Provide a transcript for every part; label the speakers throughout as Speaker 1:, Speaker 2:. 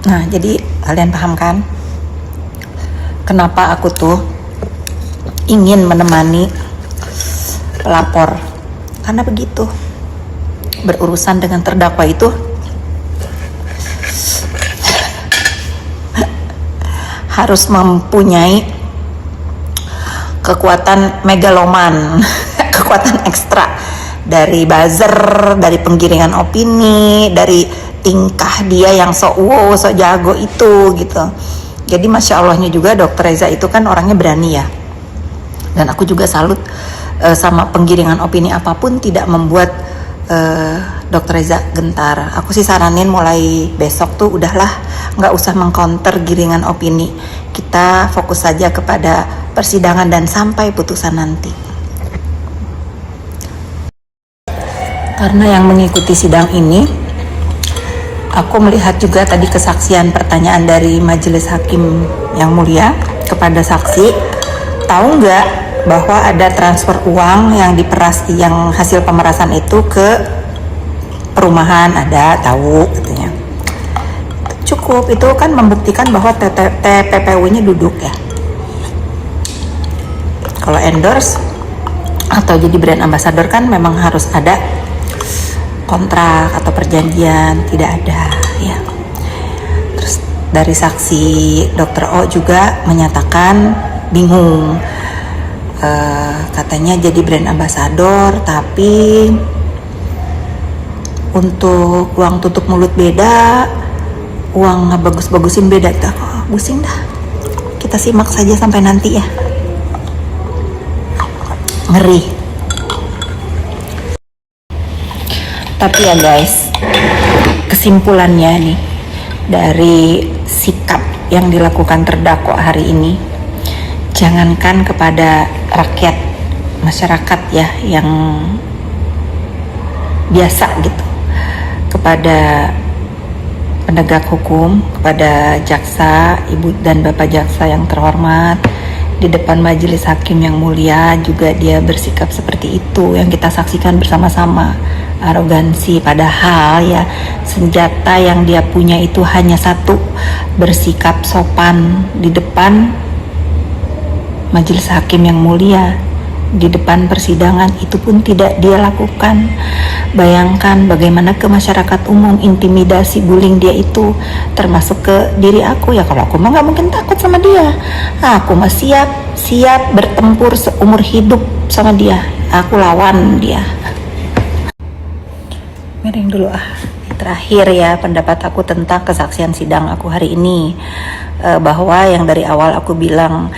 Speaker 1: Nah, jadi kalian paham kan kenapa aku tuh ingin menemani pelapor? Karena begitu, berurusan dengan terdakwa itu harus mempunyai kekuatan megaloman, kekuatan ekstra dari buzzer, dari penggiringan opini, dari tingkah dia yang so jago itu gitu. Jadi masya Allahnya juga Dokter Reza itu kan orangnya berani ya, dan aku juga salut sama penggiringan opini apapun tidak membuat Dokter Reza gentar. Aku sih saranin mulai besok tuh udahlah, nggak usah mengcounter giringan opini, kita fokus saja kepada persidangan dan sampai putusan nanti. Karena yang mengikuti sidang ini, aku melihat juga tadi kesaksian pertanyaan dari majelis hakim yang mulia kepada saksi, tahu nggak bahwa ada transfer uang yang diperas, yang hasil pemerasan itu ke perumahan? Ada, tahu katanya. Cukup, itu kan membuktikan bahwa TPPU-nya duduk ya. Kalau endorse atau jadi brand ambassador kan memang harus ada kontrak atau perjanjian, tidak ada ya. Terus dari saksi Dr. O juga menyatakan bingung, katanya jadi brand ambassador tapi untuk uang tutup mulut beda, uang ngebagus-bagusin beda. Kita pusing dah, kita simak saja sampai nanti ya. Ngeri. Tapi ya guys, kesimpulannya nih dari sikap yang dilakukan terdakwa hari ini, jangankan kepada rakyat, masyarakat ya yang biasa gitu, kepada penegak hukum, kepada jaksa, ibu dan bapak jaksa yang terhormat, di depan majelis hakim yang mulia juga dia bersikap seperti itu yang kita saksikan bersama-sama. Arogansi, padahal ya senjata yang dia punya itu hanya satu, bersikap sopan di depan majelis hakim yang mulia, di depan persidangan. Itu pun tidak dia lakukan. Bayangkan bagaimana ke masyarakat umum intimidasi, bullying dia itu, termasuk ke diri aku ya. Kalau aku mah nggak mungkin takut sama dia, aku mah siap bertempur seumur hidup sama dia, aku lawan dia. Miring dulu terakhir ya pendapat aku tentang kesaksian sidang aku hari ini, bahwa yang dari awal aku bilang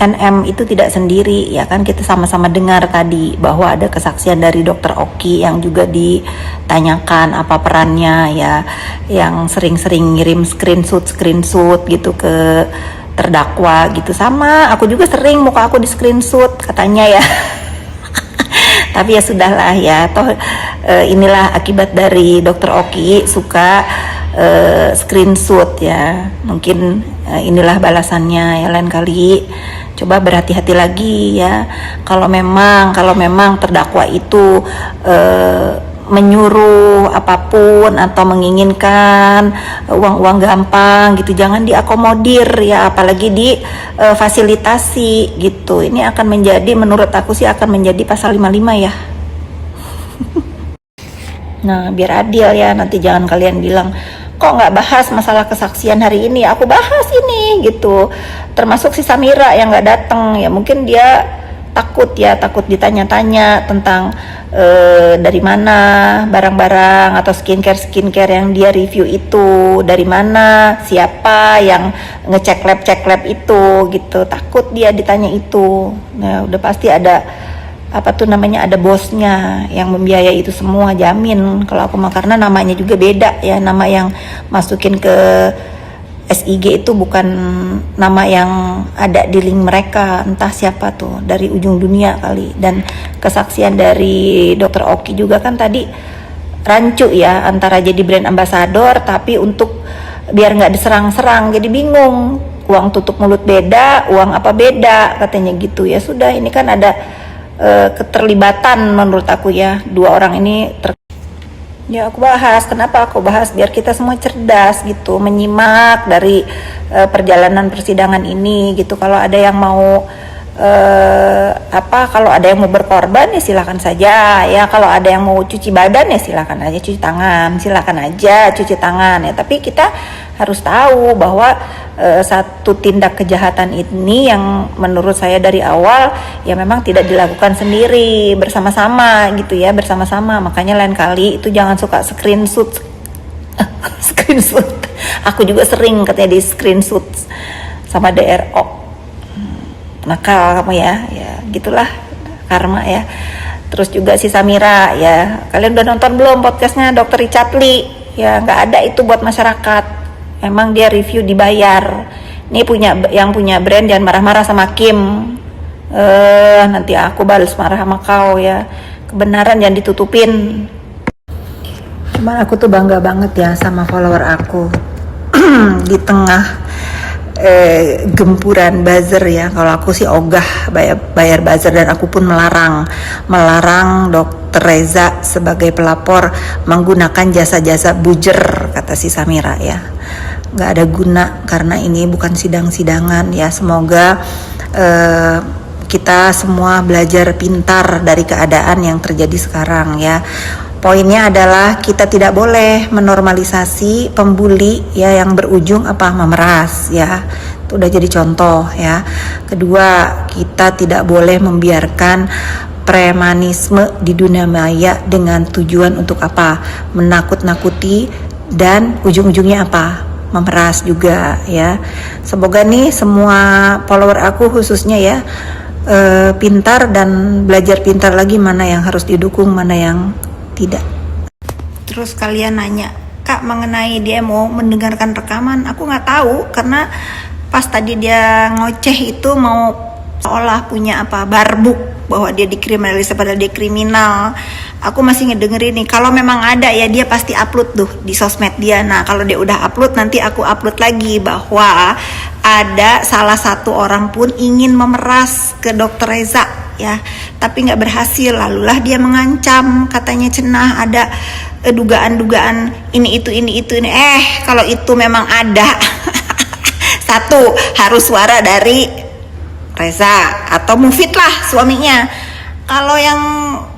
Speaker 1: NM itu tidak sendiri ya kan, kita sama-sama dengar tadi bahwa ada kesaksian dari Dokter Oki yang juga ditanyakan apa perannya ya, yang sering-sering ngirim screenshot gitu ke terdakwa gitu. Sama aku juga sering muka aku di screenshot katanya ya. Tapi ya sudahlah ya, toh inilah akibat dari Dokter Oki suka screenshot ya. Mungkin inilah balasannya ya. Lain kali coba berhati-hati lagi ya. Kalau memang terdakwa itu menyuruh apapun atau menginginkan uang-uang gampang gitu, jangan diakomodir ya, apalagi difasilitasi gitu. Ini akan menjadi, menurut aku sih akan menjadi pasal 55 ya. Nah biar adil ya, nanti jangan kalian bilang kok nggak bahas masalah kesaksian hari ini. Aku bahas ini gitu, termasuk si Samira yang nggak datang ya, mungkin dia takut ditanya-tanya tentang dari mana barang-barang atau skincare yang dia review itu, dari mana, siapa yang ngecek lab itu gitu, takut dia ditanya itu. Nah udah pasti ada ada bosnya yang membiayai itu semua, jamin kalau aku mah. Karena namanya juga beda ya, nama yang masukin ke SIG itu bukan nama yang ada di link mereka, entah siapa tuh dari ujung dunia kali. Dan kesaksian dari Dokter Oki juga kan tadi rancu ya, antara jadi brand ambassador tapi untuk biar nggak diserang-serang, jadi bingung, uang tutup mulut beda, uang apa beda katanya gitu ya. Sudah, ini kan ada keterlibatan menurut aku ya, dua orang ini Ya aku bahas, kenapa aku bahas? Biar kita semua cerdas gitu, menyimak dari perjalanan persidangan ini gitu. Kalau ada yang mau kalau ada yang mau berkorban ya silakan saja ya, kalau ada yang mau cuci badan ya silakan aja cuci tangan, silakan aja cuci tangan ya. Tapi kita harus tahu bahwa satu tindak kejahatan ini yang menurut saya dari awal ya memang tidak dilakukan sendiri, bersama-sama gitu ya, bersama-sama. Makanya lain kali itu jangan suka screenshot screenshot. Aku juga sering katanya di screenshot sama DRO. Nakal kamu ya gitulah karma ya. Terus juga si Samira ya, kalian udah nonton belum podcastnya Dr. Richard Lee ya? Nggak ada itu buat masyarakat, emang dia review dibayar. Ini yang punya brand jangan marah-marah sama Kim, nanti aku balas marah sama kau ya. Kebenaran jangan ditutupin. Cuman aku tuh bangga banget ya sama follower aku di tengah gempuran buzzer ya. Kalau aku sih ogah bayar buzzer, dan aku pun melarang Dr. Reza sebagai pelapor menggunakan jasa-jasa buzzer, kata si Samira ya. Nggak ada guna karena ini bukan sidang-sidangan ya. Semoga kita semua belajar pintar dari keadaan yang terjadi sekarang ya. Poinnya adalah kita tidak boleh menormalisasi pembuli ya yang berujung memeras ya. Itu udah jadi contoh ya. Kedua, kita tidak boleh membiarkan premanisme di dunia maya dengan tujuan untuk menakut-nakuti dan ujung-ujungnya memeras juga ya. Semoga nih semua follower aku khususnya ya pintar dan belajar pintar lagi mana yang harus didukung, mana yang tidak. Terus kalian nanya, Kak, mengenai dia mau mendengarkan rekaman, aku nggak tahu karena pas tadi dia ngoceh itu mau seolah punya barbuk bahwa dia dikriminalisasi padahal dia kriminal. Aku masih ngedengerin nih, kalau memang ada ya dia pasti upload tuh di sosmed dia. Nah kalau dia udah upload nanti aku upload lagi bahwa ada salah satu orang pun ingin memeras ke Dr. Reza ya, tapi nggak berhasil. Lalulah dia mengancam, katanya cenah ada dugaan-dugaan ini. Kalau itu memang ada satu harus suara dari Reza atau Mufid lah suaminya. Kalau yang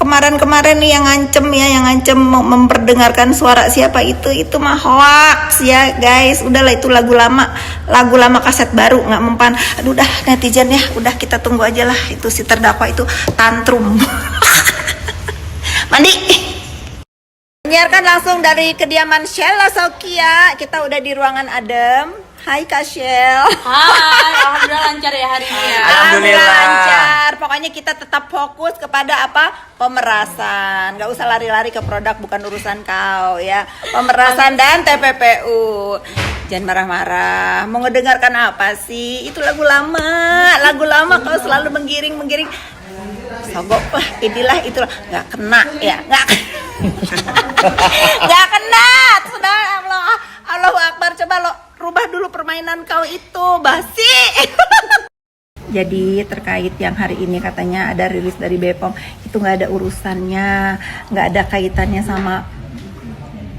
Speaker 1: kemarin nih yang ngancem memperdengarkan suara siapa itu mah hoax ya guys. Udahlah, itu lagu lama kaset baru, nggak mempan. Aduh dah netizen ya, udah kita tunggu aja lah itu si terdakwa itu tantrum. Mandi. Menyiarkan langsung dari kediaman Sheila Saukia. Kita udah di ruangan adem. Hai Kak Shell.
Speaker 2: Hai, alhamdulillah lancar ya hari ini ya.
Speaker 1: Alhamdulillah lancar. Pokoknya kita tetap fokus kepada pemerasan. Gak usah lari-lari ke produk, bukan urusan kau ya. Pemerasan dan TPPU. Jangan marah-marah. Mau ngedengarkan apa sih? Itu lagu lama kau selalu menggiring. Sogok inilah itulah. Gak kena ya, gak kena. Sudah Allahu Akbar. Coba lo rubah dulu permainan kau itu, basi. Jadi terkait yang hari ini katanya ada rilis dari BPOM, itu nggak ada urusannya, nggak ada kaitannya sama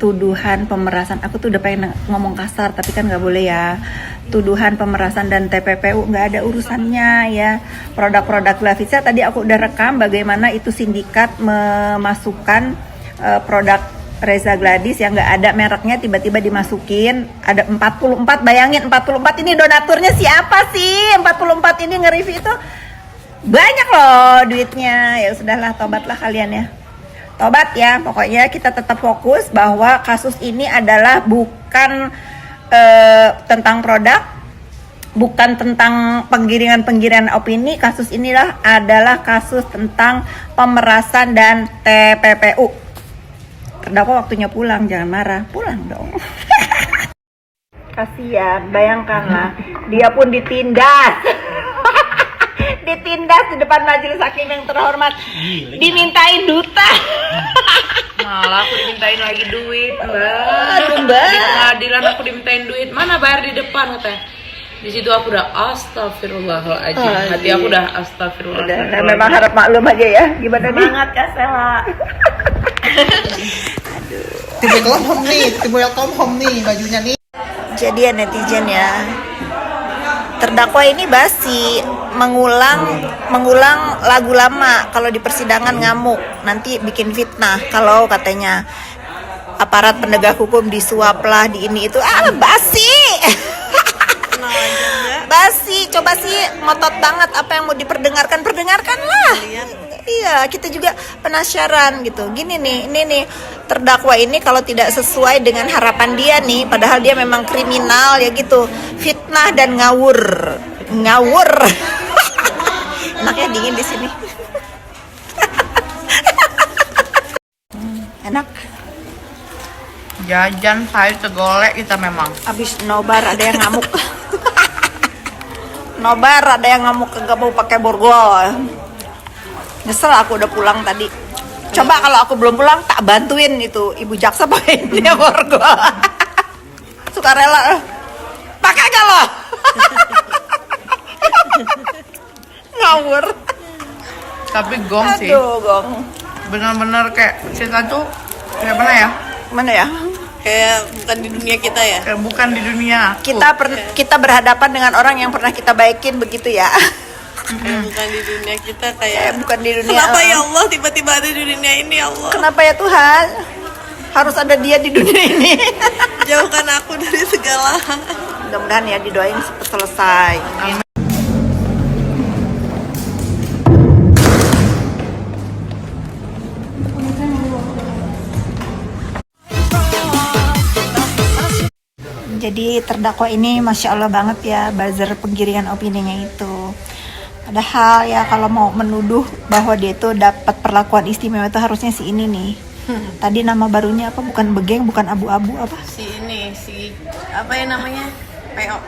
Speaker 1: tuduhan pemerasan. Aku tuh udah pengen ngomong kasar tapi kan nggak boleh ya. Tuduhan pemerasan dan TPPU nggak ada urusannya ya. Produk-produk Glavisa tadi aku udah rekam bagaimana itu sindikat memasukkan produk Reza Gladys yang nggak ada mereknya tiba-tiba dimasukin. Ada 44, bayangin 44 ini donaturnya siapa sih? 44 ini nge-review itu banyak loh duitnya. Ya sudahlah, tobatlah kalian ya. Tobat ya, pokoknya kita tetap fokus bahwa kasus ini adalah bukan tentang produk, bukan tentang penggiringan opini. Kasus inilah adalah kasus tentang pemerasan dan TPPU. Terdakwa waktunya pulang, jangan marah, pulang dong. Kasian, bayangkanlah, dia pun ditindas. Ditindas di depan majelis hakim yang terhormat. Dimintain duta.
Speaker 2: Malah aku dimintain lagi duit, Mbak.
Speaker 1: Aduh, Mbak.
Speaker 2: Di pengadilan aku dimintain duit, mana bayar di depan katanya. Di situ aku udah astagfirullahaladzim. Hati aku udah astagfirullahaladzim.
Speaker 1: Udah, memang harap maklum aja ya. Gimana nih?
Speaker 2: Semangat Kak Sela.
Speaker 1: Aduh.
Speaker 3: Tim welcome home nih bajunya nih.
Speaker 1: Jadi ya netizen ya, terdakwa ini basi, mengulang lagu lama. Kalau di persidangan ngamuk, nanti bikin fitnah. Kalau katanya aparat penegak hukum disuap lah, di ini itu, basi. Basi, coba sih ngotot banget apa yang mau diperdengarkan, perdengarkanlah. Iya, kita juga penasaran gitu. Gini nih, ini nih terdakwa ini kalau tidak sesuai dengan harapan dia nih, padahal dia memang kriminal ya gitu, fitnah dan ngawur. Enaknya dingin di sini. Enak.
Speaker 2: Jajan sayur segolek kita memang.
Speaker 1: Abis nobar ada yang ngamuk. Nobar ada yang ngamuk kagak mau pakai borgol. Nyesel aku udah pulang tadi. Coba kalau aku belum pulang tak bantuin itu ibu jaksa pakai dia borgol. Sukarela. Pakai gak lo? Ngawur.
Speaker 2: Tapi gong sih.
Speaker 1: Aduh, gong.
Speaker 2: Bener-bener kayak kita tuh kayak mana ya?
Speaker 1: Mana ya?
Speaker 4: Kayak bukan di dunia kita ya.
Speaker 2: Kayak bukan di dunia.
Speaker 1: Kita berhadapan dengan orang yang pernah kita baikin begitu ya.
Speaker 4: Kayak bukan di dunia kita
Speaker 1: Kayak bukan di dunia.
Speaker 4: Kenapa ya Allah tiba-tiba ada di dunia ini ya Allah?
Speaker 1: Kenapa ya Tuhan? Harus ada dia di dunia ini.
Speaker 4: Jauhkan aku dari segala.
Speaker 1: Mudah-mudahan ya didoain cepet selesai. Jadi terdakwa ini Masya Allah banget ya, buzzer penggiringan opininya itu. Padahal ya kalau mau menuduh bahwa dia itu dapat perlakuan istimewa itu harusnya si ini nih. Tadi nama barunya apa? Bukan Begeng, bukan Abu-Abu apa?
Speaker 4: Si apa ya namanya?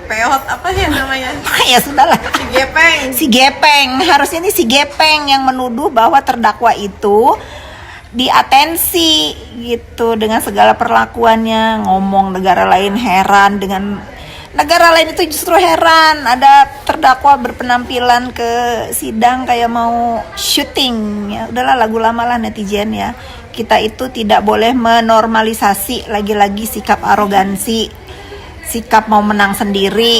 Speaker 4: Peot apa ya namanya?
Speaker 1: Ya sudahlah.
Speaker 4: Si Gepeng.
Speaker 1: Si Gepeng, harusnya ini si Gepeng yang menuduh bahwa terdakwa itu diatensi gitu dengan segala perlakuannya, ngomong negara lain heran dengan negara lain itu justru heran ada terdakwa berpenampilan ke sidang kayak mau syuting. Ya udahlah, lagu lama lah netizen ya. Kita itu tidak boleh menormalisasi lagi-lagi sikap arogansi, sikap mau menang sendiri,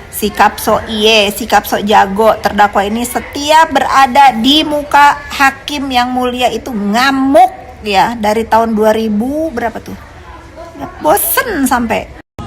Speaker 1: sikap sok iye, sikap sok jago. Terdakwa ini setiap berada di muka hakim yang mulia itu ngamuk ya, dari tahun 2000 berapa tuh? Ya, bosen sampai